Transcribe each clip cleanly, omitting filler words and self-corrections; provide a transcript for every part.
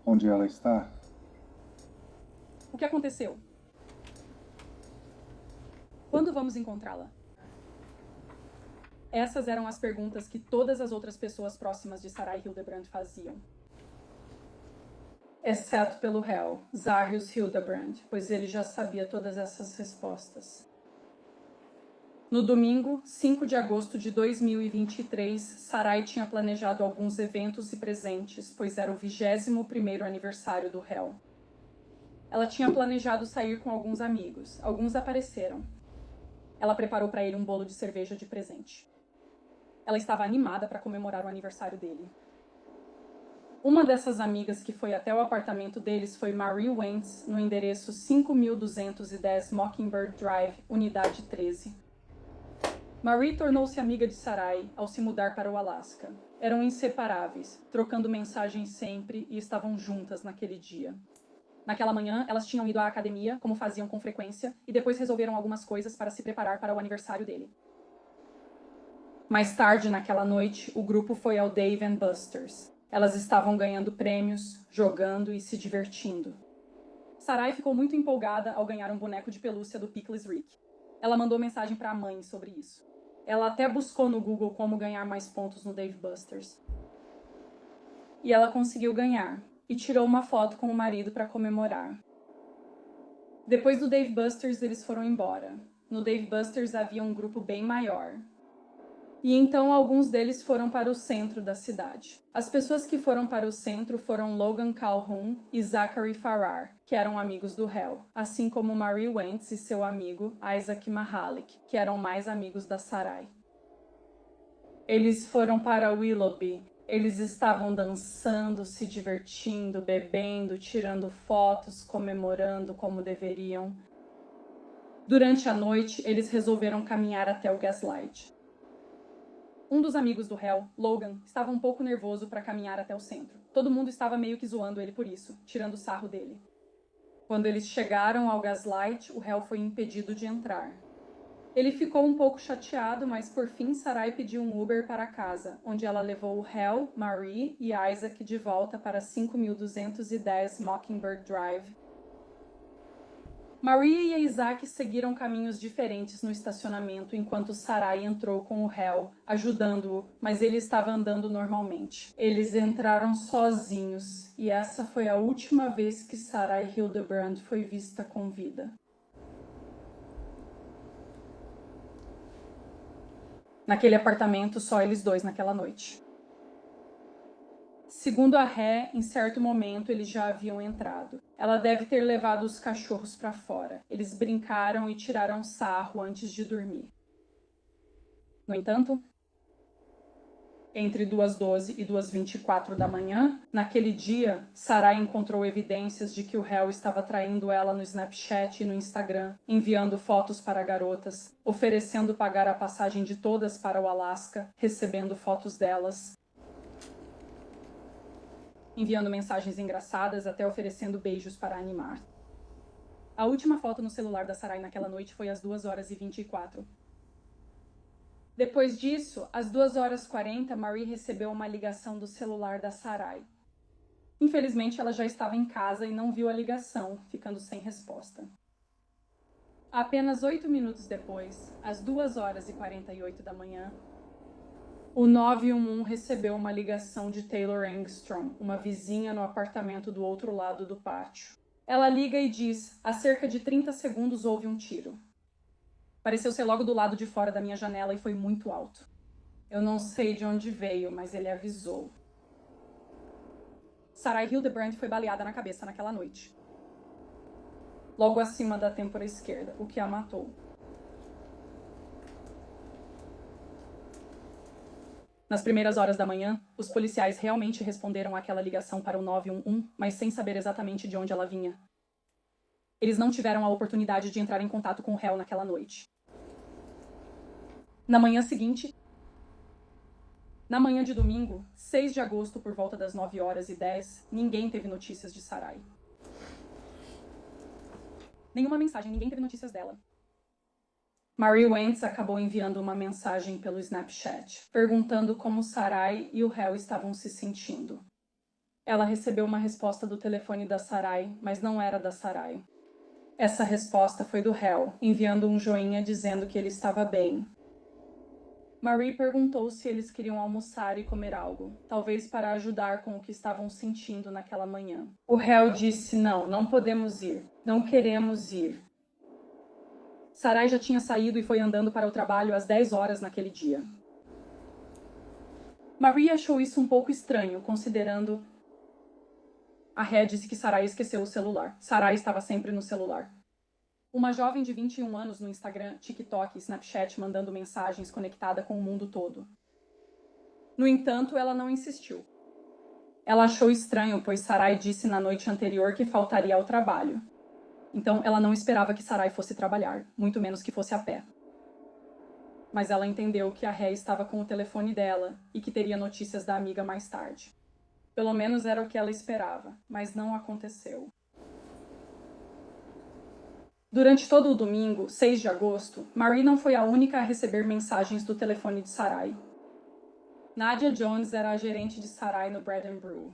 Onde ela está? O que aconteceu? Quando vamos encontrá-la? Essas eram as perguntas que todas as outras pessoas próximas de Sarai Hildebrand faziam. Exceto pelo réu, Zarius Hildebrand, pois ele já sabia todas essas respostas. No domingo, 5 de agosto de 2023, Sarai tinha planejado alguns eventos e presentes, pois era o 21º aniversário do réu. Ela tinha planejado sair com alguns amigos. Alguns apareceram. Ela preparou para ele um bolo de cerveja de presente. Ela estava animada para comemorar o aniversário dele. Uma dessas amigas que foi até o apartamento deles foi Marie Wentz, no endereço 5210 Mockingbird Drive, unidade 13. Marie tornou-se amiga de Sarai ao se mudar para o Alasca. Eram inseparáveis, trocando mensagens sempre e estavam juntas naquele dia. Naquela manhã, elas tinham ido à academia, como faziam com frequência, e depois resolveram algumas coisas para se preparar para o aniversário dele. Mais tarde, naquela noite, o grupo foi ao Dave & Buster's. Elas estavam ganhando prêmios, jogando e se divertindo. Sarai ficou muito empolgada ao ganhar um boneco de pelúcia do Pickles Rick. Ela mandou mensagem para a mãe sobre isso. Ela até buscou no Google como ganhar mais pontos no Dave Buster's. E ela conseguiu ganhar, e tirou uma foto com o marido para comemorar. Depois do Dave Buster's, eles foram embora. No Dave Buster's havia um grupo bem maior. E então alguns deles foram para o centro da cidade. As pessoas que foram para o centro foram Logan Calhoun e Zachary Farrar, que eram amigos do réu, assim como Marie Wentz e seu amigo Isaac Mahalik, que eram mais amigos da Sarai. Eles foram para Willoughby. Eles estavam dançando, se divertindo, bebendo, tirando fotos, comemorando como deveriam. Durante a noite, eles resolveram caminhar até o Gaslight. Um dos amigos do réu, Logan, estava um pouco nervoso para caminhar até o centro. Todo mundo estava meio que zoando ele por isso, tirando sarro dele. Quando eles chegaram ao Gaslight, o réu foi impedido de entrar. Ele ficou um pouco chateado, mas por fim Sarai pediu um Uber para casa, onde ela levou o réu, Marie e Isaac de volta para 5210 Mockingbird Drive. Marie e Isaac seguiram caminhos diferentes no estacionamento enquanto Sarai entrou com o réu, ajudando-o, mas ele estava andando normalmente. Eles entraram sozinhos, e essa foi a última vez que Sarai Hildebrand foi vista com vida. Naquele apartamento, só eles dois naquela noite. Segundo a ré, em certo momento eles já haviam entrado. Ela deve ter levado os cachorros para fora. Eles brincaram e tiraram sarro antes de dormir. No entanto, entre 2h12 e 2h24 da manhã, naquele dia, Sarai encontrou evidências de que o réu estava traindo ela no Snapchat e no Instagram, enviando fotos para garotas, oferecendo pagar a passagem de todas para o Alasca, recebendo fotos delas, enviando mensagens engraçadas, até oferecendo beijos para animar. A última foto no celular da Sarai naquela noite foi às 2h24. Depois disso, às 2h40, Marie recebeu uma ligação do celular da Sarai. Infelizmente, ela já estava em casa e não viu a ligação, ficando sem resposta. Apenas 8 minutos depois, às 2h48 da manhã, o 911 recebeu uma ligação de Taylor Engstrom, uma vizinha no apartamento do outro lado do pátio. Ela liga e diz: há cerca de 30 segundos houve um tiro. Pareceu ser logo do lado de fora da minha janela e foi muito alto. Eu não sei de onde veio, mas ele avisou. Sarai Hildebrand foi baleada na cabeça naquela noite, logo acima da têmpora esquerda, o que a matou. Nas primeiras horas da manhã, os policiais realmente responderam àquela ligação para o 911, mas sem saber exatamente de onde ela vinha. Eles não tiveram a oportunidade de entrar em contato com o réu naquela noite. Na manhã seguinte, na manhã de domingo, 6 de agosto, por volta das 9h10, ninguém teve notícias de Sarai. Nenhuma mensagem, ninguém teve notícias dela. Marie Wentz acabou enviando uma mensagem pelo Snapchat, perguntando como Sarai e o réu estavam se sentindo. Ela recebeu uma resposta do telefone da Sarai, mas não era da Sarai. Essa resposta foi do Hal, enviando um joinha dizendo que ele estava bem. Marie perguntou se eles queriam almoçar e comer algo, talvez para ajudar com o que estavam sentindo naquela manhã. O Hal disse: não podemos ir, não queremos ir. Sarai já tinha saído e foi andando para o trabalho às 10 horas naquele dia. Marie achou isso um pouco estranho, considerando... A Ré disse que Sarai esqueceu o celular. Sarai estava sempre no celular. Uma jovem de 21 anos no Instagram, TikTok e Snapchat mandando mensagens conectada com o mundo todo. No entanto, ela não insistiu. Ela achou estranho, pois Sarai disse na noite anterior que faltaria ao trabalho. Então, ela não esperava que Sarai fosse trabalhar, muito menos que fosse a pé. Mas ela entendeu que a Ré estava com o telefone dela e que teria notícias da amiga mais tarde. Pelo menos era o que ela esperava, mas não aconteceu. Durante todo o domingo, 6 de agosto, Marie não foi a única a receber mensagens do telefone de Sarai. Nadia Jones era a gerente de Sarai no Bread and Brew.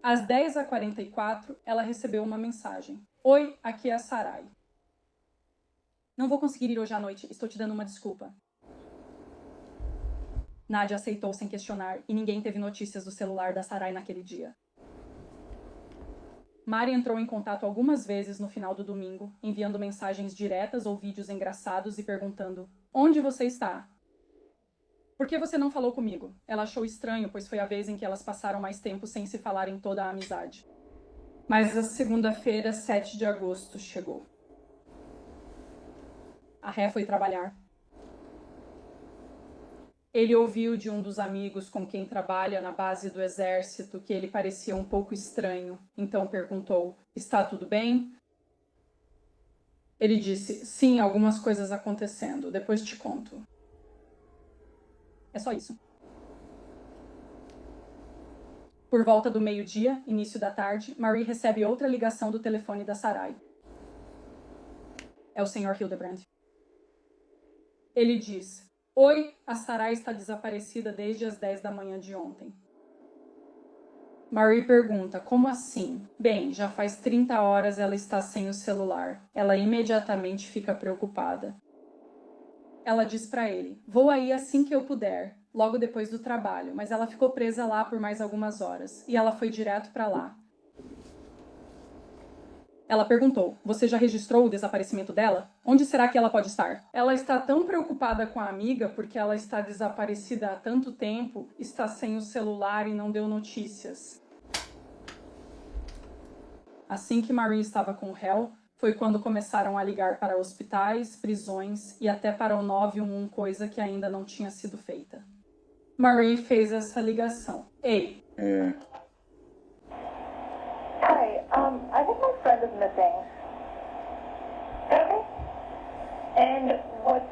Às 10h44, ela recebeu uma mensagem. Oi, aqui é a Sarai. Não vou conseguir ir hoje à noite, estou te dando uma desculpa. Nadia aceitou sem questionar e ninguém teve notícias do celular da Sarai naquele dia. Mari entrou em contato algumas vezes no final do domingo, enviando mensagens diretas ou vídeos engraçados e perguntando: onde você está? Por que você não falou comigo? Ela achou estranho, pois foi a vez em que elas passaram mais tempo sem se falar em toda a amizade. Mas a segunda-feira, 7 de agosto, chegou. A Ré foi trabalhar. Ele ouviu de um dos amigos com quem trabalha na base do exército que ele parecia um pouco estranho, então perguntou: está tudo bem? Ele disse: sim, algumas coisas acontecendo, depois te conto. É só isso. Por volta do meio-dia, início da tarde, Marie recebe outra ligação do telefone da Sarai. É o Sr. Hildebrand. Ele diz: oi, a Sarai está desaparecida desde as 10 da manhã de ontem. Marie pergunta: como assim? Bem, já faz 30 horas ela está sem o celular. Ela imediatamente fica preocupada. Ela diz para ele: vou aí assim que eu puder, logo depois do trabalho, mas ela ficou presa lá por mais algumas horas, e ela foi direto para lá. Ela perguntou: você já registrou o desaparecimento dela? Onde será que ela pode estar? Ela está tão preocupada com a amiga porque ela está desaparecida há tanto tempo, está sem o celular e não deu notícias. Assim que Marie estava com o Hal, foi quando começaram a ligar para hospitais, prisões e até para o 911, coisa que ainda não tinha sido feita. Marie fez essa ligação. Ei. Hi, I think my friend is missing. Okay. And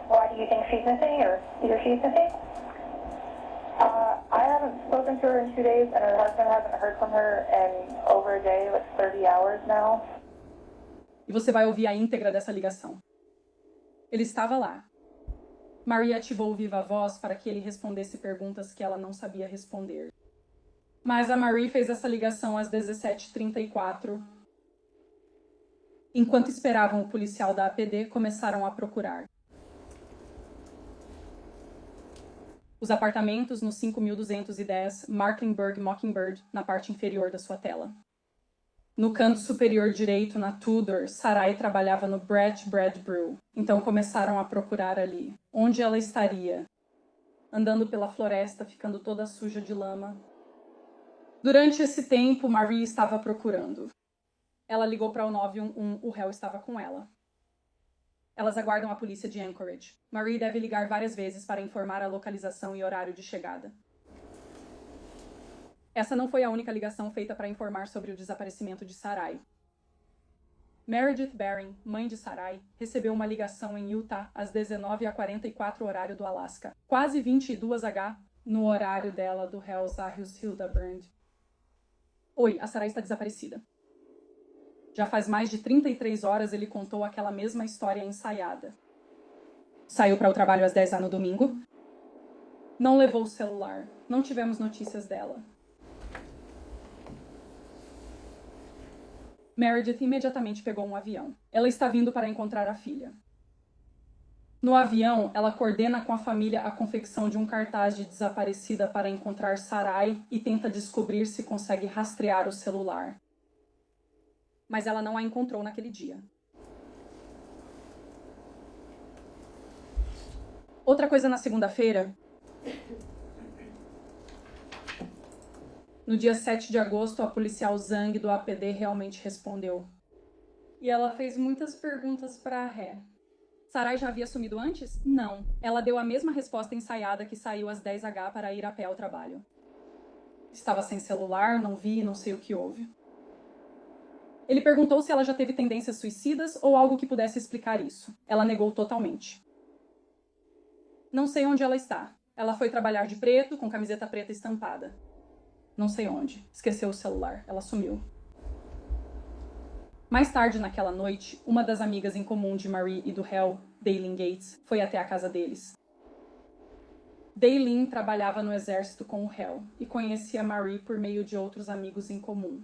why do you think she's missing, or either she's missing? I haven't spoken to her in 2 days, and her husband hasn't heard from her in over a day, like 30 hours now. E você vai ouvir a íntegra dessa ligação. Ele estava lá. Marie ativou o viva-voz para que ele respondesse perguntas que ela não sabia responder. Mas a Marie fez essa ligação às 17h34. Enquanto esperavam o policial da APD, começaram a procurar. Os apartamentos no 5210 Marklinburg Mockingbird, na parte inferior da sua tela. No canto superior direito, na Tudor, Sarai trabalhava no Bread Brew, então começaram a procurar ali. Onde ela estaria? Andando pela floresta, ficando toda suja de lama. Durante esse tempo, Marie estava procurando. Ela ligou para o 911, o réu estava com ela. Elas aguardam a polícia de Anchorage. Marie deve ligar várias vezes para informar a localização e horário de chegada. Essa não foi a única ligação feita para informar sobre o desaparecimento de Sarai. Meredith Baring, mãe de Sarai, recebeu uma ligação em Utah às 19h44 horário do Alasca, quase 22h no horário dela do réu Zahrius Hildebrand. Oi, a Sarai está desaparecida. Já faz mais de 33 horas ele contou aquela mesma história ensaiada. Saiu para o trabalho às 10h no domingo. Não levou o celular. Não tivemos notícias dela. Meredith imediatamente pegou um avião. Ela está vindo para encontrar a filha. No avião, ela coordena com a família a confecção de um cartaz de desaparecida para encontrar Sarai e tenta descobrir se consegue rastrear o celular. Mas ela não a encontrou naquele dia. Outra coisa na segunda-feira. No dia 7 de agosto, a policial Zhang do APD realmente respondeu. E ela fez muitas perguntas para a Ré. Sarai já havia sumido antes? Não. Ela deu a mesma resposta ensaiada que saiu às 10h para ir a pé ao trabalho. Estava sem celular, não vi, não sei o que houve. Ele perguntou se ela já teve tendências suicidas ou algo que pudesse explicar isso. Ela negou totalmente. Não sei onde ela está. Ela foi trabalhar de preto, com camiseta preta estampada. Não sei onde. Esqueceu o celular. Ela sumiu. Mais tarde naquela noite, uma das amigas em comum de Marie e do Hell, Daylin Gates, foi até a casa deles. Daylin trabalhava no exército com o Hell e conhecia Marie por meio de outros amigos em comum.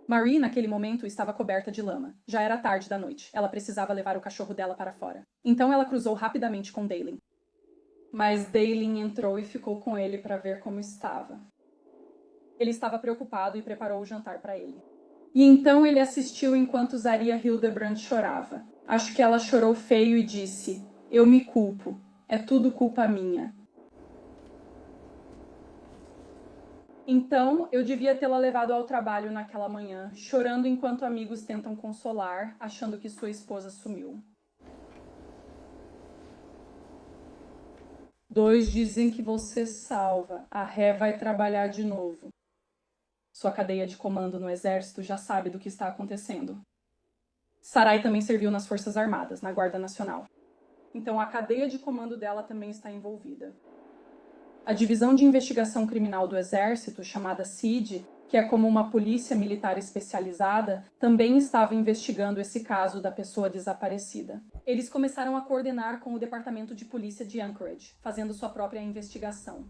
Marie, naquele momento, estava coberta de lama. Já era tarde da noite. Ela precisava levar o cachorro dela para fora. Então ela cruzou rapidamente com Daylin. Mas Daylin entrou e ficou com ele para ver como estava. Ele estava preocupado e preparou o jantar para ele. E então ele assistiu enquanto Zaria Hildebrand chorava. Acho que ela chorou feio e disse: "Eu me culpo. É tudo culpa minha." Então, eu devia tê-la levado ao trabalho naquela manhã, chorando enquanto amigos tentam consolar, achando que sua esposa sumiu. 2 dizem que você salva. A Ré vai trabalhar de novo. Sua cadeia de comando no exército já sabe do que está acontecendo. Sarai também serviu nas Forças Armadas, na Guarda Nacional. Então a cadeia de comando dela também está envolvida. A Divisão de Investigação Criminal do Exército, chamada CID, que é como uma polícia militar especializada, também estava investigando esse caso da pessoa desaparecida. Eles começaram a coordenar com o Departamento de Polícia de Anchorage, fazendo sua própria investigação.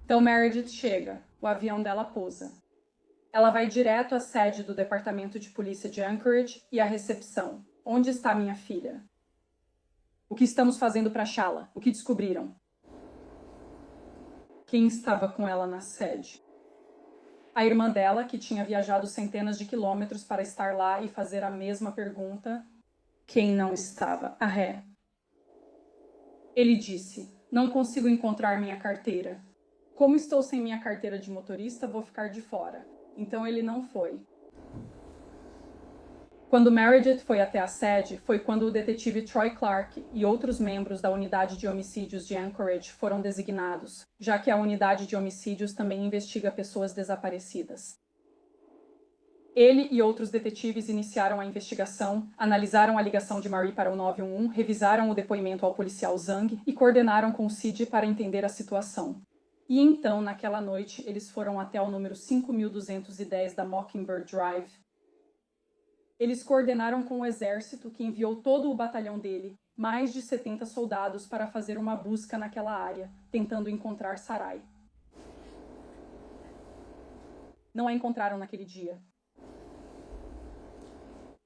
Então Meredith chega, o avião dela pousa. Ela vai direto à sede do Departamento de Polícia de Anchorage e à recepção. Onde está minha filha? O que estamos fazendo para achá-la? O que descobriram? Quem estava com ela na sede? A irmã dela, que tinha viajado centenas de quilômetros para estar lá e fazer a mesma pergunta. Quem não estava? A Ré. Ele disse: "Não consigo encontrar minha carteira. Como estou sem minha carteira de motorista, vou ficar de fora." Então ele não foi. Quando Meredith foi até a sede, foi quando o detetive Troy Clark e outros membros da unidade de homicídios de Anchorage foram designados, já que a unidade de homicídios também investiga pessoas desaparecidas. Ele e outros detetives iniciaram a investigação, analisaram a ligação de Marie para o 911, revisaram o depoimento ao policial Zhang e coordenaram com o CID para entender a situação. E então, naquela noite, eles foram até o número 5210 da Mockingbird Drive. Eles coordenaram com o exército, que enviou todo o batalhão dele, mais de 70 soldados, para fazer uma busca naquela área, tentando encontrar Sarai. Não a encontraram naquele dia.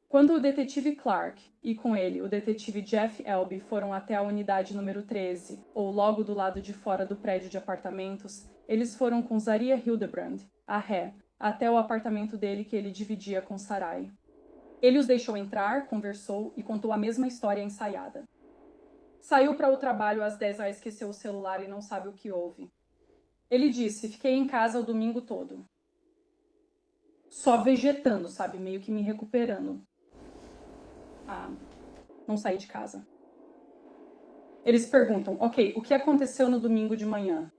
Quando o detetive Clark e com ele o detetive Jeff Elby foram até a unidade número 13, ou logo do lado de fora do prédio de apartamentos, eles foram com Zaria Hildebrand, a Ré, até o apartamento dele que ele dividia com Sarai. Ele os deixou entrar, conversou e contou a mesma história ensaiada. Saiu para o trabalho às 10h, esqueceu o celular e não sabe o que houve. Ele disse: "Fiquei em casa o domingo todo. Só vegetando, sabe? Meio que me recuperando. Não saí de casa." Eles perguntam: "Ok, o que aconteceu no domingo de manhã?"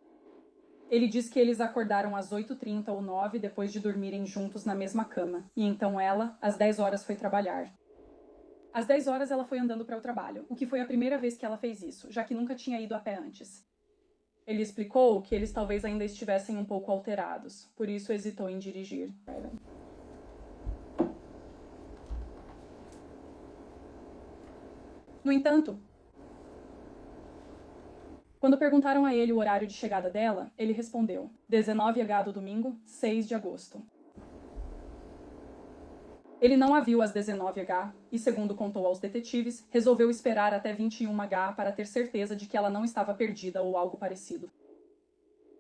Ele diz que eles acordaram às 8h30 ou 9h depois de dormirem juntos na mesma cama. E então ela, às 10h, foi trabalhar. Às 10h ela foi andando para o trabalho, o que foi a primeira vez que ela fez isso, já que nunca tinha ido a pé antes. Ele explicou que eles talvez ainda estivessem um pouco alterados, por isso hesitou em dirigir. No entanto, quando perguntaram a ele o horário de chegada dela, ele respondeu: 19h do domingo, 6 de agosto. Ele não a viu às 19h e, segundo contou aos detetives, resolveu esperar até 21h para ter certeza de que ela não estava perdida ou algo parecido.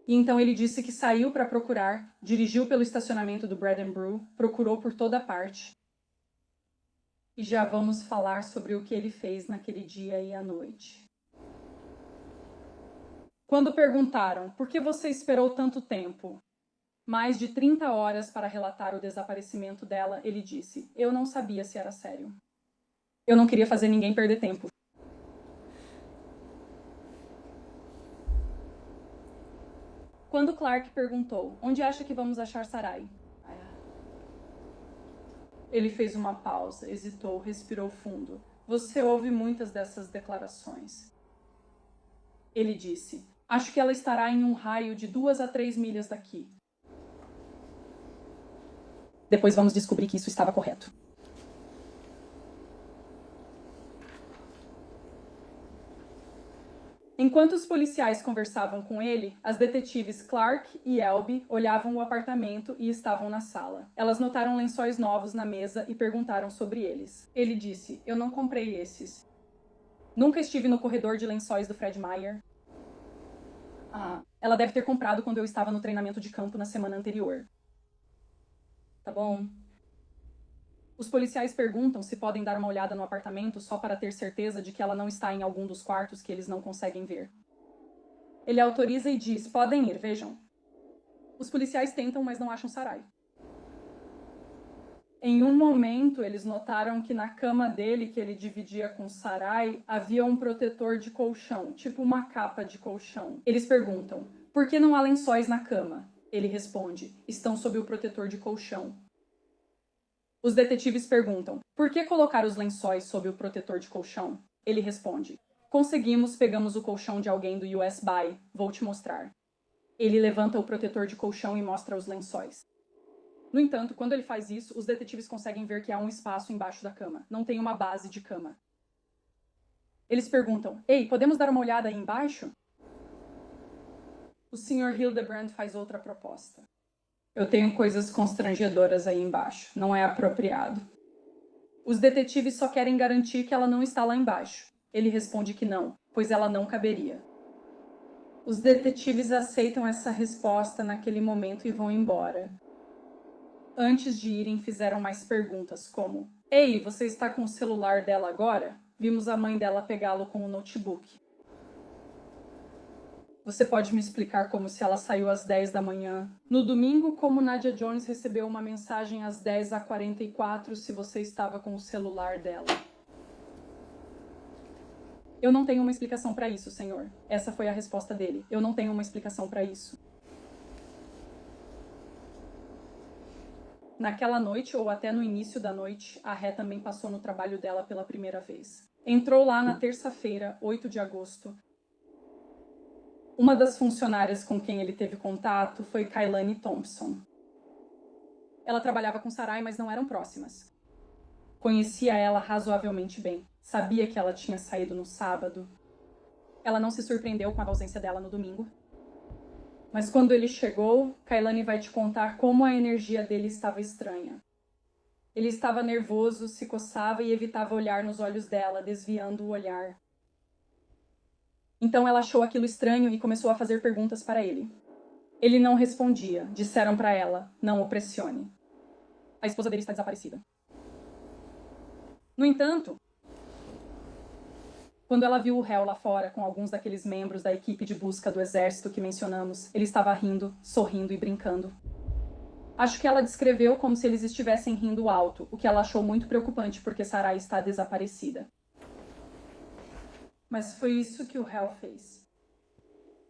E então ele disse que saiu para procurar, dirigiu pelo estacionamento do Bread and Brew, procurou por toda parte. E já vamos falar sobre o que ele fez naquele dia e à noite. Quando perguntaram por que você esperou tanto tempo, mais de 30 horas para relatar o desaparecimento dela, ele disse: eu não sabia se era sério. Eu não queria fazer ninguém perder tempo. Quando Clark perguntou: onde acha que vamos achar Sarai? Ele fez uma pausa, hesitou, respirou fundo. Você ouve muitas dessas declarações. Ele disse: acho que ela estará em um raio de 2 a 3 milhas daqui. Depois vamos descobrir que isso estava correto. Enquanto os policiais conversavam com ele, as detetives Clark e Elby olhavam o apartamento e estavam na sala. Elas notaram lençóis novos na mesa e perguntaram sobre eles. Ele disse: eu não comprei esses. Nunca estive no corredor de lençóis do Fred Meyer. Ela deve ter comprado quando eu estava no treinamento de campo na semana anterior. Tá bom. Os policiais perguntam se podem dar uma olhada no apartamento só para ter certeza de que ela não está em algum dos quartos que eles não conseguem ver. Ele autoriza e diz: podem ir, vejam. Os policiais tentam, mas não acham Sarai. Em um momento, eles notaram que na cama dele, que ele dividia com Sarai, havia um protetor de colchão, tipo uma capa de colchão. Eles perguntam: por que não há lençóis na cama? Ele responde: estão sob o protetor de colchão. Os detetives perguntam: por que colocar os lençóis sob o protetor de colchão? Ele responde: conseguimos, pegamos o colchão de alguém do US Buy. Vou te mostrar. Ele levanta o protetor de colchão e mostra os lençóis. No entanto, quando ele faz isso, os detetives conseguem ver que há um espaço embaixo da cama. Não tem uma base de cama. Eles perguntam: ei, podemos dar uma olhada aí embaixo? O Sr. Hildebrand faz outra proposta. Eu tenho coisas constrangedoras aí embaixo. Não é apropriado. Os detetives só querem garantir que ela não está lá embaixo. Ele responde que não, pois ela não caberia. Os detetives aceitam essa resposta naquele momento e vão embora. Antes de irem, fizeram mais perguntas, como: ei, você está com o celular dela agora? Vimos a mãe dela pegá-lo com o notebook. Você pode me explicar como se ela saiu às 10 da manhã? No domingo, como Nadia Jones recebeu uma mensagem às 10h44 se você estava com o celular dela? Eu não tenho uma explicação para isso, senhor. Essa foi a resposta dele. Eu não tenho uma explicação para isso. Naquela noite, ou até no início da noite, a Ré também passou no trabalho dela pela primeira vez. Entrou lá na terça-feira, 8 de agosto. Uma das funcionárias com quem ele teve contato foi Kailani Thompson. Ela trabalhava com Sarai, mas não eram próximas. Conhecia ela razoavelmente bem. Sabia que ela tinha saído no sábado. Ela não se surpreendeu com a ausência dela no domingo. Mas quando ele chegou, Kailani vai te contar como a energia dele estava estranha. Ele estava nervoso, se coçava e evitava olhar nos olhos dela, desviando o olhar. Então ela achou aquilo estranho e começou a fazer perguntas para ele. Ele não respondia. Disseram para ela: não o pressione. A esposa dele está desaparecida. No entanto, quando ela viu o réu lá fora com alguns daqueles membros da equipe de busca do exército que mencionamos, ele estava rindo, sorrindo e brincando. Acho que ela descreveu como se eles estivessem rindo alto, o que ela achou muito preocupante porque Sarai está desaparecida. Mas foi isso que o réu fez.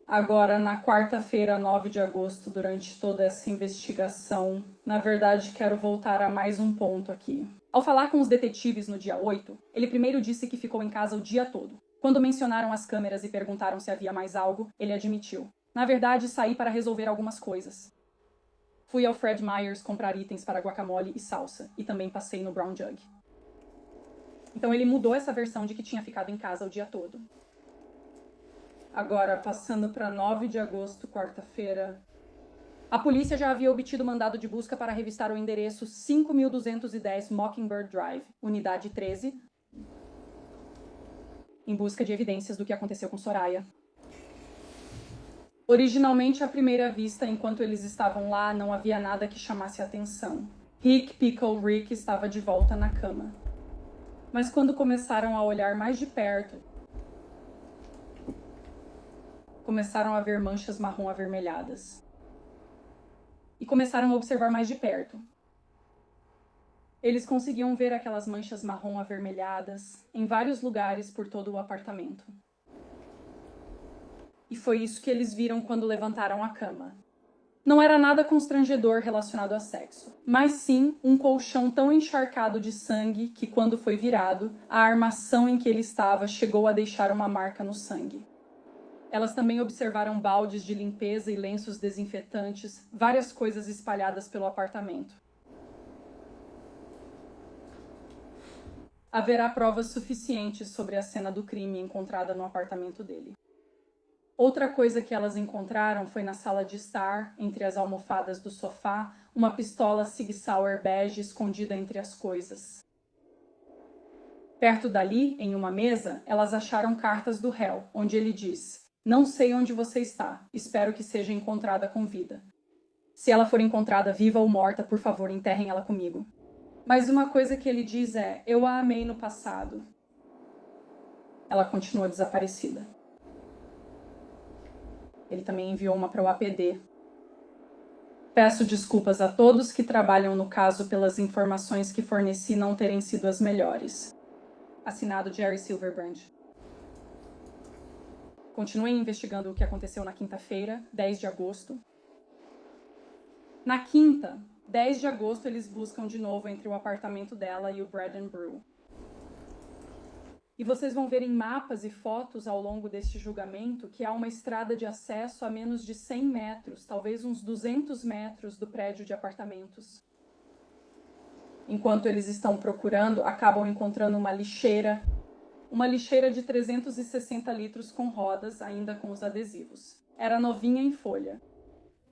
Agora, na quarta-feira, 9 de agosto, durante toda essa investigação, na verdade, quero voltar a mais um ponto aqui. Ao falar com os detetives no dia 8, ele primeiro disse que ficou em casa o dia todo. Quando mencionaram as câmeras e perguntaram se havia mais algo, ele admitiu: na verdade, saí para resolver algumas coisas. Fui ao Fred Meyer's comprar itens para guacamole e salsa, e também passei no Brown Jug. Então ele mudou essa versão de que tinha ficado em casa o dia todo. Agora, passando para 9 de agosto, quarta-feira, A polícia já havia obtido mandado de busca para revistar o endereço 5210 Mockingbird Drive, unidade 13, em busca de evidências do que aconteceu com Soraya. Originalmente, à primeira vista, enquanto eles estavam lá, não havia nada que chamasse a atenção. Rick Pickle Rick estava de volta na cama. Mas quando começaram a olhar mais de perto, começaram a ver manchas marrom avermelhadas. E começaram a observar mais de perto. Eles conseguiam ver aquelas manchas marrom avermelhadas em vários lugares por todo o apartamento. E foi isso que eles viram quando levantaram a cama. Não era nada constrangedor relacionado a sexo, mas sim um colchão tão encharcado de sangue que, quando foi virado, a armação em que ele estava chegou a deixar uma marca no sangue. Elas também observaram baldes de limpeza e lenços desinfetantes, várias coisas espalhadas pelo apartamento. Haverá provas suficientes sobre a cena do crime encontrada no apartamento dele. Outra coisa que elas encontraram foi na sala de estar, entre as almofadas do sofá, uma pistola Sig Sauer bege escondida entre as coisas. Perto dali, em uma mesa, elas acharam cartas do réu, onde ele diz: "Não sei onde você está, espero que seja encontrada com vida. Se ela for encontrada viva ou morta, por favor, enterrem ela comigo." Mas uma coisa que ele diz é: "Eu a amei no passado." Ela continua desaparecida. Ele também enviou uma para o APD. "Peço desculpas a todos que trabalham no caso pelas informações que forneci não terem sido as melhores." Assinado Jerry Silverbrand. Continuem investigando o que aconteceu na quinta-feira, 10 de agosto. Na quinta, 10 de agosto, eles buscam de novo entre o apartamento dela e o Bread and Brew. E vocês vão ver em mapas e fotos ao longo deste julgamento que há uma estrada de acesso a menos de 100 metros, talvez uns 200 metros do prédio de apartamentos. Enquanto eles estão procurando, acabam encontrando uma lixeira de 360 litros com rodas, ainda com os adesivos. Era novinha em folha.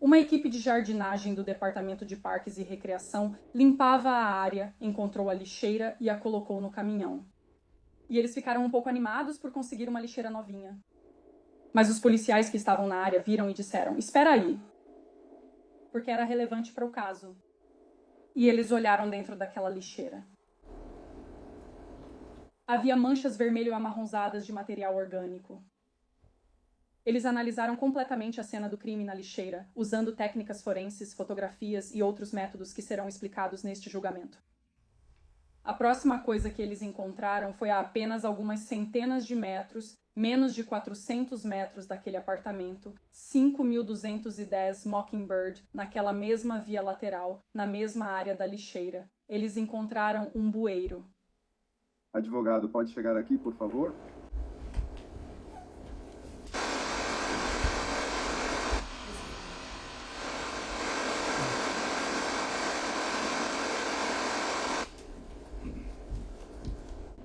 Uma equipe de jardinagem do Departamento de Parques e Recreação limpava a área, encontrou a lixeira e a colocou no caminhão. E eles ficaram um pouco animados por conseguir uma lixeira novinha. Mas os policiais que estavam na área viram e disseram: "Espera aí", porque era relevante para o caso. E eles olharam dentro daquela lixeira. Havia manchas vermelho-amarronzadas de material orgânico. Eles analisaram completamente a cena do crime na lixeira, usando técnicas forenses, fotografias e outros métodos que serão explicados neste julgamento. A próxima coisa que eles encontraram foi a apenas algumas centenas de metros, menos de 400 metros daquele apartamento, 5210 Mockingbird, naquela mesma via lateral, na mesma área da lixeira. Eles encontraram um bueiro. Advogado, pode chegar aqui, por favor?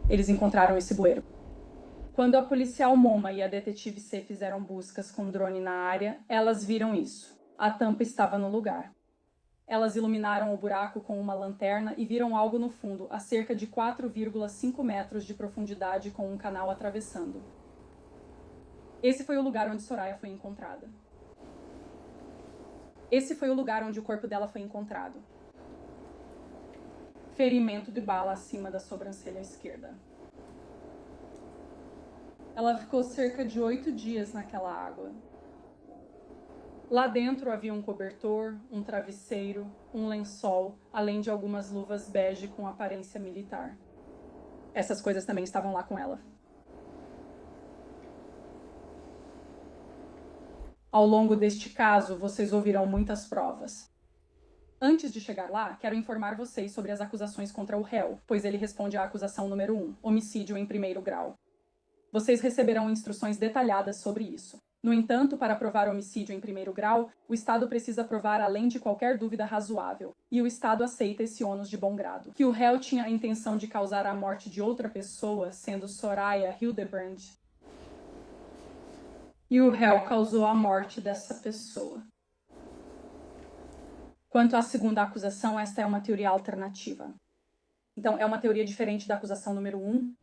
Eles encontraram esse bueiro. Quando a policial Moma e a detetive C fizeram buscas com drone na área, elas viram isso. A tampa estava no lugar. Elas iluminaram o buraco com uma lanterna e viram algo no fundo, a cerca de 4,5 metros de profundidade, com um canal atravessando. Esse foi o lugar onde Soraya foi encontrada. Esse foi o lugar onde o corpo dela foi encontrado. Ferimento de bala acima da sobrancelha esquerda. Ela ficou cerca de 8 dias naquela água. Lá dentro havia um cobertor, um travesseiro, um lençol, além de algumas luvas bege com aparência militar. Essas coisas também estavam lá com ela. Ao longo deste caso, vocês ouvirão muitas provas. Antes de chegar lá, quero informar vocês sobre as acusações contra o réu, pois ele responde à acusação número 1, homicídio em primeiro grau. Vocês receberão instruções detalhadas sobre isso. No entanto, para provar homicídio em primeiro grau, o Estado precisa provar além de qualquer dúvida razoável, e o Estado aceita esse ônus de bom grado, que o réu tinha a intenção de causar a morte de outra pessoa, sendo Soraya Hildebrand. E o réu causou a morte dessa pessoa. Quanto à segunda acusação, esta é uma teoria alternativa. Então, é uma teoria diferente da acusação número 1.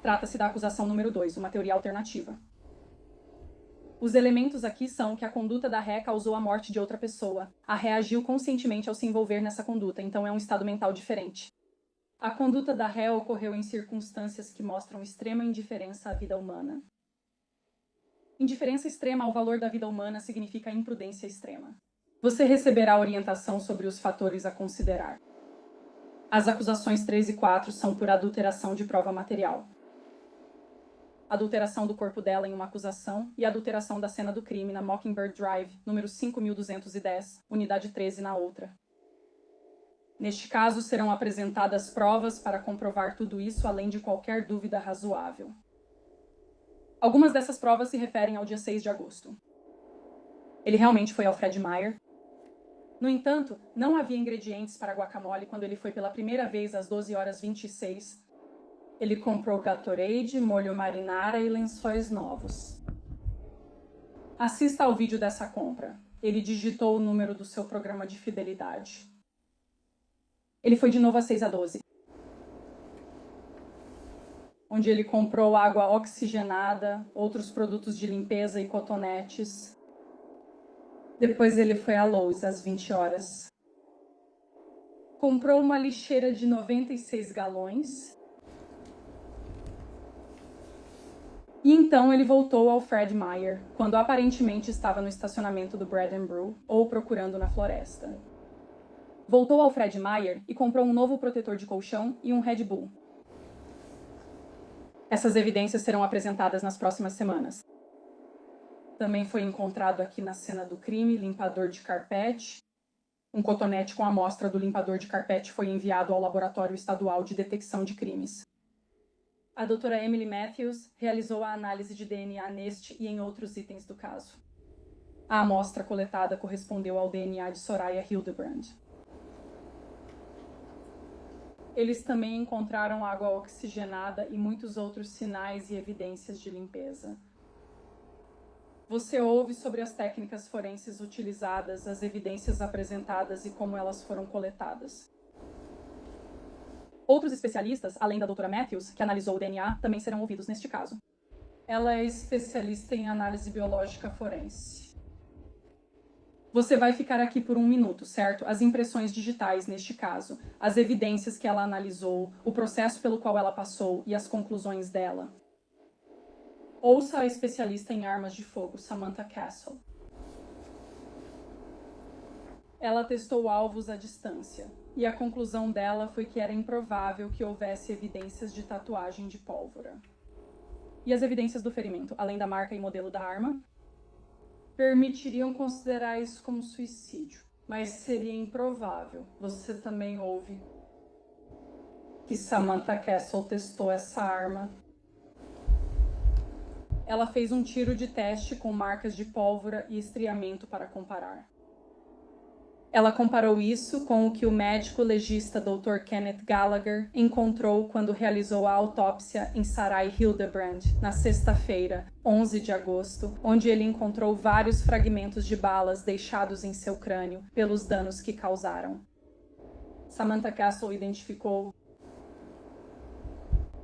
Trata-se da acusação número 2, uma teoria alternativa. Os elementos aqui são que a conduta da ré causou a morte de outra pessoa. A ré agiu conscientemente ao se envolver nessa conduta, então é um estado mental diferente. A conduta da ré ocorreu em circunstâncias que mostram extrema indiferença à vida humana. Indiferença extrema ao valor da vida humana significa imprudência extrema. Você receberá orientação sobre os fatores a considerar. As acusações 3 e 4 são por adulteração de prova material. Adulteração do corpo dela em uma acusação e adulteração da cena do crime na Mockingbird Drive, número 5210, unidade 13 na outra. Neste caso, serão apresentadas provas para comprovar tudo isso, além de qualquer dúvida razoável. Algumas dessas provas se referem ao dia 6 de agosto. Ele realmente foi ao Fred Meyer. No entanto, não havia ingredientes para guacamole quando ele foi pela primeira vez às 12h26. Ele comprou Gatorade, molho marinara e lençóis novos. Assista ao vídeo dessa compra. Ele digitou o número do seu programa de fidelidade. Ele foi de novo às 6h12, onde ele comprou água oxigenada, outros produtos de limpeza e cotonetes. Depois ele foi à Lowe's às 20h. Comprou uma lixeira de 96 galões. E então ele voltou ao Fred Meyer, quando aparentemente estava no estacionamento do Bread and Brew ou procurando na floresta. Voltou ao Fred Meyer e comprou um novo protetor de colchão e um Red Bull. Essas evidências serão apresentadas nas próximas semanas. Também foi encontrado aqui na cena do crime limpador de carpete. Um cotonete com amostra do limpador de carpete foi enviado ao Laboratório Estadual de Detecção de Crimes. A doutora Emily Matthews realizou a análise de DNA neste e em outros itens do caso. A amostra coletada correspondeu ao DNA de Soraya Hildebrand. Eles também encontraram água oxigenada e muitos outros sinais e evidências de limpeza. Você ouve sobre as técnicas forenses utilizadas, as evidências apresentadas e como elas foram coletadas. Outros especialistas, além da doutora Matthews, que analisou o DNA, também serão ouvidos neste caso. Ela é especialista em análise biológica forense. Você vai ficar aqui por 1 minuto, certo? As impressões digitais neste caso, as evidências que ela analisou, o processo pelo qual ela passou e as conclusões dela. Ouça a especialista em armas de fogo, Samantha Castle. Ela testou alvos à distância, e a conclusão dela foi que era improvável que houvesse evidências de tatuagem de pólvora. E as evidências do ferimento, além da marca e modelo da arma, permitiriam considerar isso como suicídio, mas seria improvável. Você também ouve que Samantha Castle testou essa arma. Ela fez um tiro de teste com marcas de pólvora e estriamento para comparar. Ela comparou isso com o que o médico legista Dr. Kenneth Gallagher encontrou quando realizou a autópsia em Sarai Hildebrand, na sexta-feira, 11 de agosto, onde ele encontrou vários fragmentos de balas deixados em seu crânio pelos danos que causaram. Samantha Castle identificou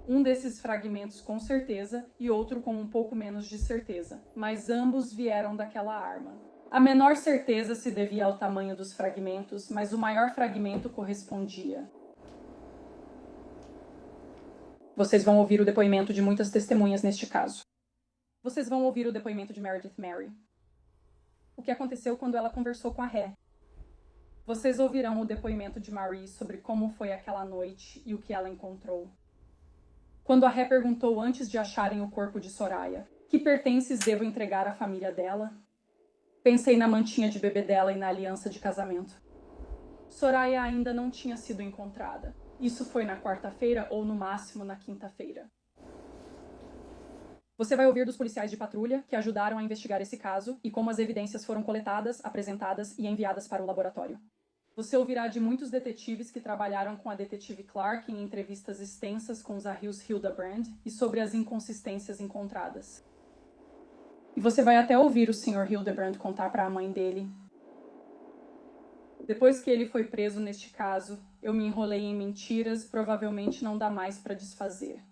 um desses fragmentos com certeza e outro com um pouco menos de certeza, mas ambos vieram daquela arma. A menor certeza se devia ao tamanho dos fragmentos, mas o maior fragmento correspondia. Vocês vão ouvir o depoimento de muitas testemunhas neste caso. Vocês vão ouvir o depoimento de Meredith Mary. O que aconteceu quando ela conversou com a Ré. Vocês ouvirão o depoimento de Marie sobre como foi aquela noite e o que ela encontrou. Quando a Ré perguntou antes de acharem o corpo de Soraya, Que pertences devo entregar à família dela? Pensei na mantinha de bebê dela e na aliança de casamento. Soraya ainda não tinha sido encontrada. Isso foi na quarta-feira ou, no máximo, na quinta-feira. Você vai ouvir dos policiais de patrulha que ajudaram a investigar esse caso e como as evidências foram coletadas, apresentadas e enviadas para o laboratório. Você ouvirá de muitos detetives que trabalharam com a detetive Clark em entrevistas extensas com Zahrius Hildebrand e sobre as inconsistências encontradas. E você vai até ouvir o Sr. Hildebrand contar para a mãe dele. Depois que ele foi preso neste caso, eu me enrolei em mentiras, provavelmente não dá mais para desfazer.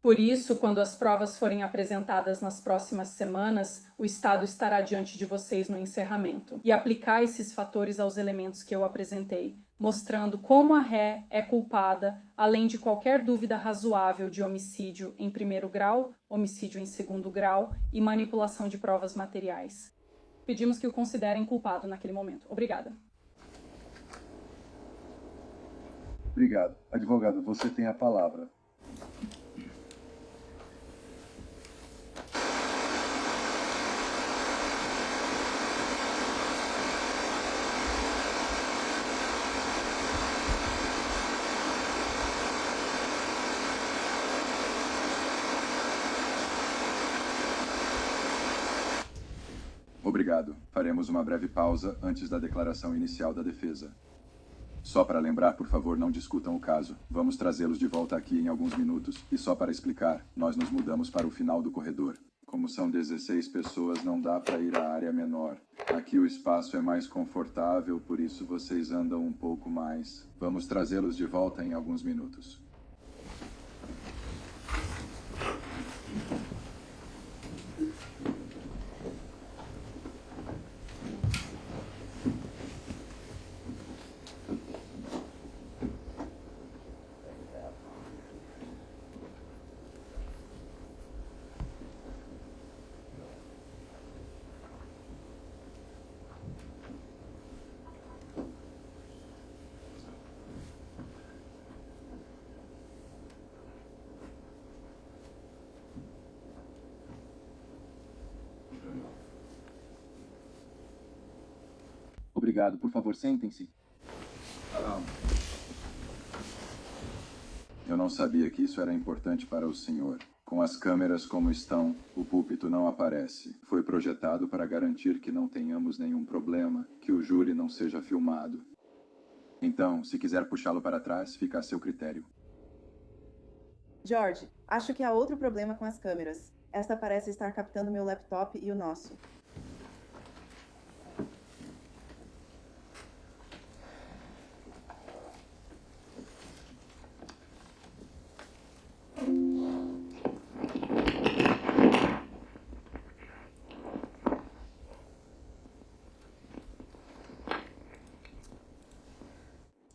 Por isso, quando as provas forem apresentadas nas próximas semanas, o Estado estará diante de vocês no encerramento e aplicar esses fatores aos elementos que eu apresentei, mostrando como a ré é culpada, além de qualquer dúvida razoável de homicídio em primeiro grau, homicídio em segundo grau e manipulação de provas materiais. Pedimos que o considerem culpado naquele momento. Obrigada. Obrigado. Advogado, você tem a palavra. Obrigado. Faremos uma breve pausa antes da declaração inicial da defesa. Só para lembrar, por favor, não discutam o caso. Vamos trazê-los de volta aqui em alguns minutos. E só para explicar, nós nos mudamos para o final do corredor. Como são 16 pessoas, não dá para ir à área menor. Aqui o espaço é mais confortável, por isso vocês andam um pouco mais. Vamos trazê-los de volta em alguns minutos. Obrigado. Por favor, sentem-se. Eu não sabia que isso era importante para o senhor. Com as câmeras como estão, o púlpito não aparece. Foi projetado para garantir que não tenhamos nenhum problema, que o júri não seja filmado. Então, se quiser puxá-lo para trás, fica a seu critério. George, acho que há outro problema com as câmeras. Esta parece estar captando meu laptop e o nosso.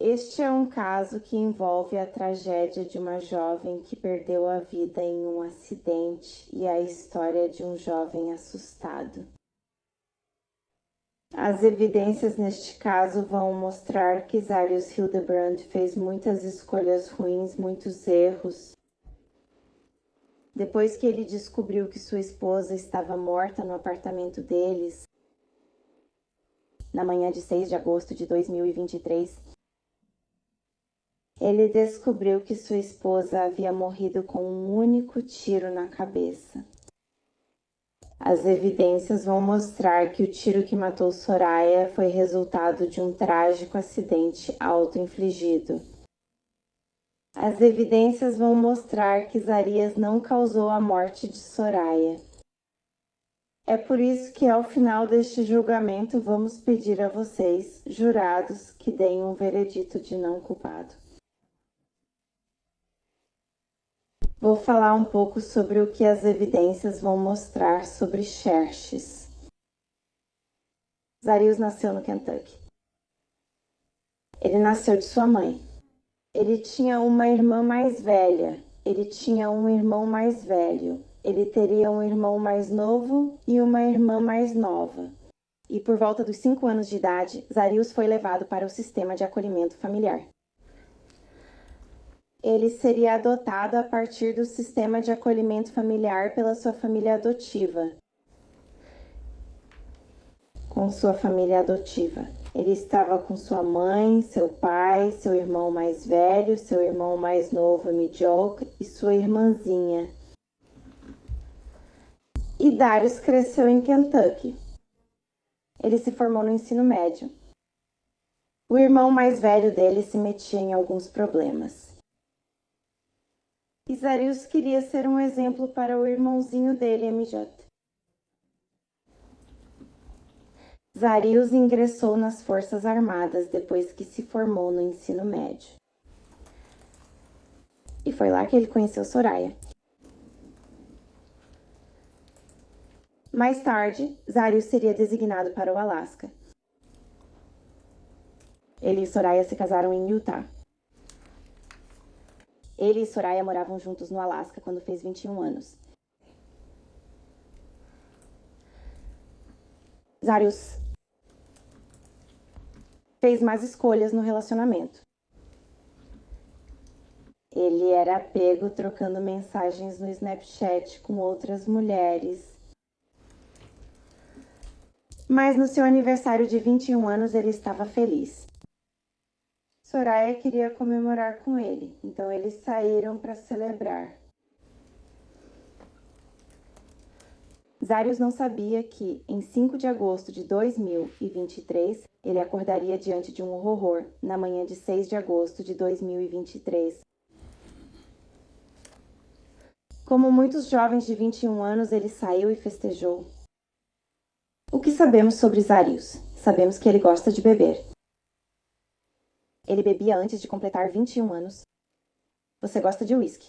Este é um caso que envolve a tragédia de uma jovem que perdeu a vida em um acidente e a história de um jovem assustado. As evidências neste caso vão mostrar que Zahrius Hildebrand fez muitas escolhas ruins, muitos erros. Depois que ele descobriu que sua esposa estava morta no apartamento deles, na manhã de 6 de agosto de 2023, ele descobriu que sua esposa havia morrido com um único tiro na cabeça. As evidências vão mostrar que o tiro que matou Soraya foi resultado de um trágico acidente auto-infligido. As evidências vão mostrar que Zahrius não causou a morte de Soraya. É por isso que ao final deste julgamento vamos pedir a vocês, jurados, que deem um veredito de não culpado. Vou falar um pouco sobre o que as evidências vão mostrar sobre Xerxes. Zahrius nasceu no Kentucky. Ele nasceu de sua mãe. Ele tinha uma irmã mais velha. Ele tinha um irmão mais velho. Ele teria um irmão mais novo e uma irmã mais nova. E por volta dos 5 anos de idade, Zahrius foi levado para o sistema de acolhimento familiar. Ele seria adotado a partir do sistema de acolhimento familiar pela sua família adotiva. Com sua família adotiva. Ele estava com sua mãe, seu pai, seu irmão mais velho, seu irmão mais novo, mediocre, e sua irmãzinha. E Darius cresceu em Kentucky. Ele se formou no ensino médio. O irmão mais velho dele se metia em alguns problemas. E Zarius queria ser um exemplo para o irmãozinho dele, MJ. Zarius ingressou nas Forças Armadas depois que se formou no ensino médio. E foi lá que ele conheceu Soraya. Mais tarde, Zarius seria designado para o Alasca. Ele e Soraya se casaram em Utah. Ele e Soraya moravam juntos no Alasca quando fez 21 anos. Zarius fez mais escolhas no relacionamento. Ele era pego trocando mensagens no Snapchat com outras mulheres. Mas no seu aniversário de 21 anos ele estava feliz. Soraya queria comemorar com ele, então eles saíram para celebrar. Zarius não sabia que, em 5 de agosto de 2023, ele acordaria diante de um horror na manhã de 6 de agosto de 2023. Como muitos jovens de 21 anos, ele saiu e festejou. O que sabemos sobre Zarius? Sabemos que ele gosta de beber. Ele bebia antes de completar 21 anos. Você gosta de uísque?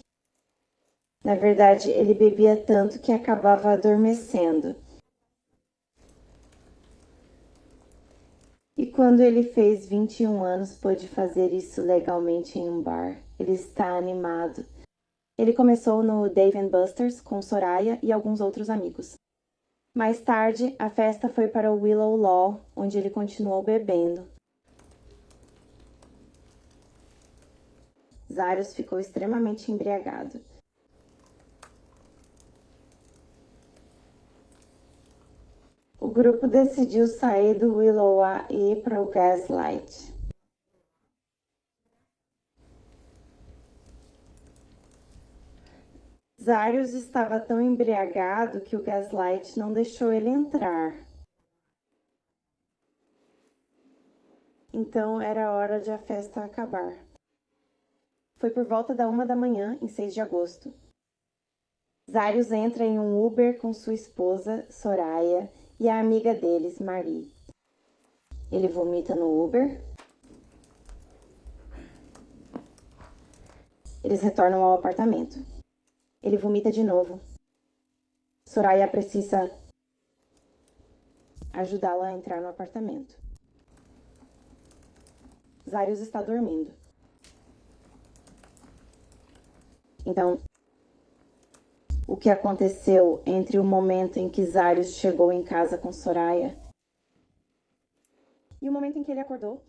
Na verdade, ele bebia tanto que acabava adormecendo. E quando ele fez 21 anos, pôde fazer isso legalmente em um bar. Ele está animado. Ele começou no Dave & Buster's com Soraya e alguns outros amigos. Mais tarde, a festa foi para o Willow Law, onde ele continuou bebendo. Zarius ficou extremamente embriagado. O grupo decidiu sair do Willow e ir para o Gaslight. Zarius estava tão embriagado que o Gaslight não deixou ele entrar. Então era hora de a festa acabar. Foi por volta da 1 da manhã, em 6 de agosto. Zarius entra em um Uber com sua esposa, Soraya, e a amiga deles, Marie. Ele vomita no Uber. Eles retornam ao apartamento. Ele vomita de novo. Soraya precisa ajudá-la a entrar no apartamento. Zarius está dormindo. Então, o que aconteceu entre o momento em que Zarius chegou em casa com Soraya e o momento em que ele acordou?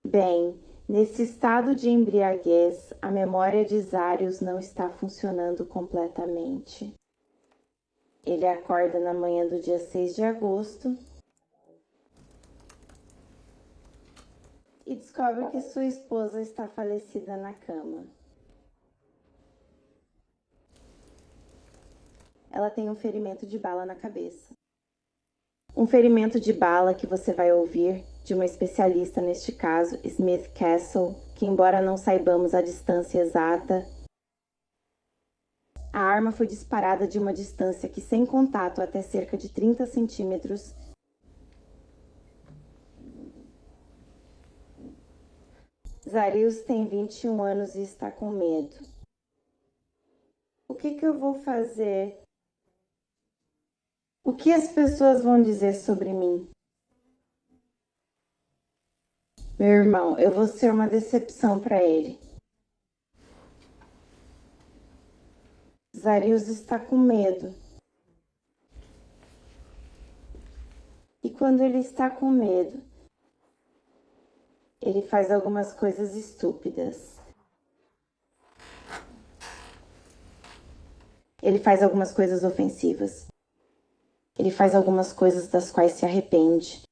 Bem, nesse estado de embriaguez, a memória de Zarius não está funcionando completamente. Ele acorda na manhã do dia 6 de agosto e descobre que sua esposa está falecida na cama. Ela tem um ferimento de bala na cabeça. Um ferimento de bala que você vai ouvir de uma especialista neste caso, Smith Castle, que embora não saibamos a distância exata, a arma foi disparada de uma distância que, sem contato até cerca de 30 centímetros, Zarius tem 21 anos e está com medo. O que eu vou fazer? O que as pessoas vão dizer sobre mim? Meu irmão, eu vou ser uma decepção para ele. Zarius está com medo. E quando ele está com medo, Ele faz algumas coisas estúpidas. Ele faz algumas coisas ofensivas. Ele faz algumas coisas das quais se arrepende.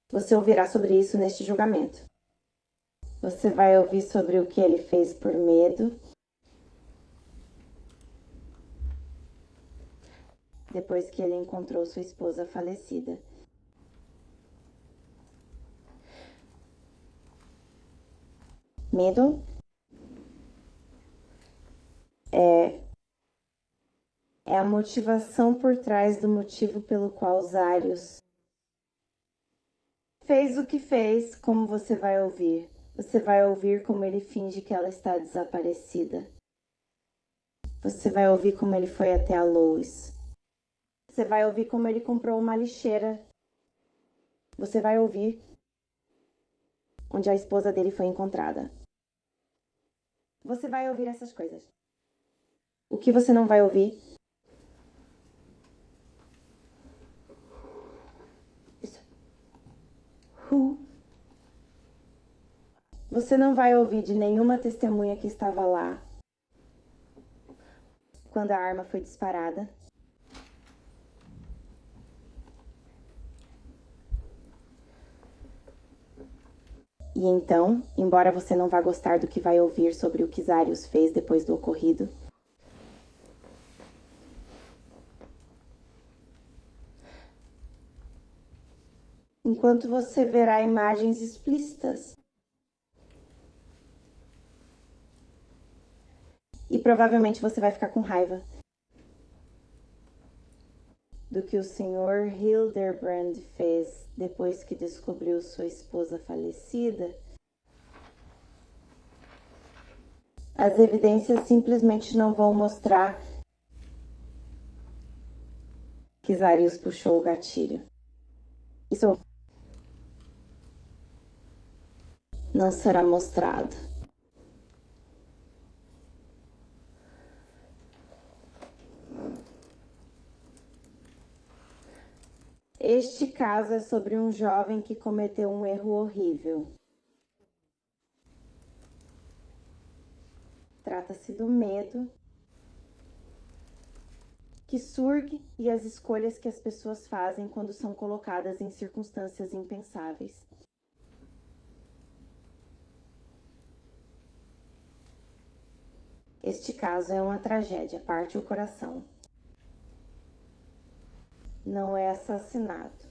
Você ouvirá sobre isso neste julgamento. Você vai ouvir sobre o que ele fez por medo. Depois que ele encontrou sua esposa falecida. Medo é a motivação por trás do motivo pelo qual Zarius fez o que fez, como você vai ouvir. Você vai ouvir como ele finge que ela está desaparecida. Você vai ouvir como ele foi até a Lois. Você vai ouvir como ele comprou uma lixeira. Você vai ouvir onde a esposa dele foi encontrada. Você vai ouvir essas coisas. O que você não vai ouvir? Você não vai ouvir de nenhuma testemunha que estava lá quando a arma foi disparada. E então, embora você não vá gostar do que vai ouvir sobre o que Zarius fez depois do ocorrido, enquanto você verá imagens explícitas e provavelmente você vai ficar com raiva do que o Sr. Hildebrand fez depois que descobriu sua esposa falecida. As evidências simplesmente não vão mostrar que Zarius puxou o gatilho. Isso não será mostrado. Este caso é sobre um jovem que cometeu um erro horrível. Trata-se do medo que surge e as escolhas que as pessoas fazem quando são colocadas em circunstâncias impensáveis. Este caso é uma tragédia, parte o coração. Não é assassinato.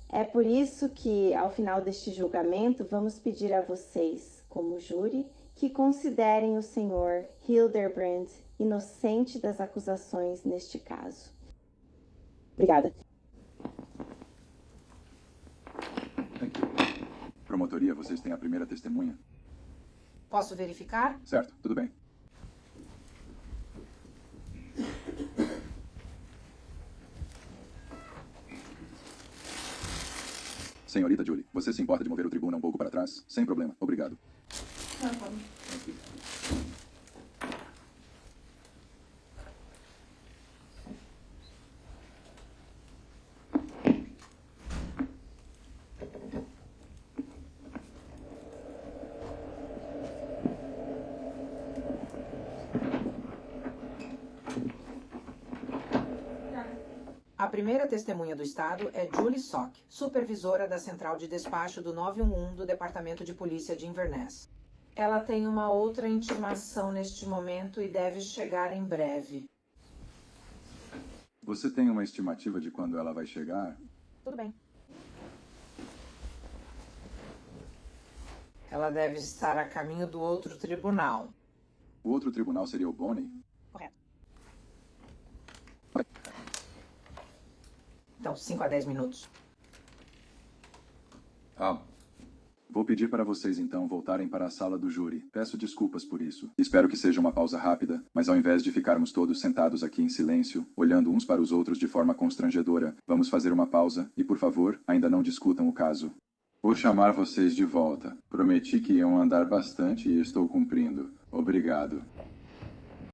É por isso que, ao final deste julgamento, vamos pedir a vocês, como júri, que considerem o Sr. Hildebrand inocente das acusações neste caso. Obrigada. Promotoria, vocês têm a primeira testemunha? Posso verificar? Certo, tudo bem. Senhorita Julie, você se importa de mover o tribuna um pouco para trás? Sem problema, obrigado. A primeira testemunha do Estado é Julie Sock, supervisora da Central de Despacho do 911 do Departamento de Polícia de Inverness. Ela tem uma outra intimação neste momento e deve chegar em breve. Você tem uma estimativa de quando ela vai chegar? Tudo bem. Ela deve estar a caminho do outro tribunal. O outro tribunal seria o Bonnie? Correto. Então, 5 a 10 minutos. Vou pedir para vocês então voltarem para a sala do júri. Peço desculpas por isso. Espero que seja uma pausa rápida, mas ao invés de ficarmos todos sentados aqui em silêncio, olhando uns para os outros de forma constrangedora, vamos fazer uma pausa e, por favor, ainda não discutam o caso. Vou chamar vocês de volta. Prometi que iam andar bastante e estou cumprindo. Obrigado.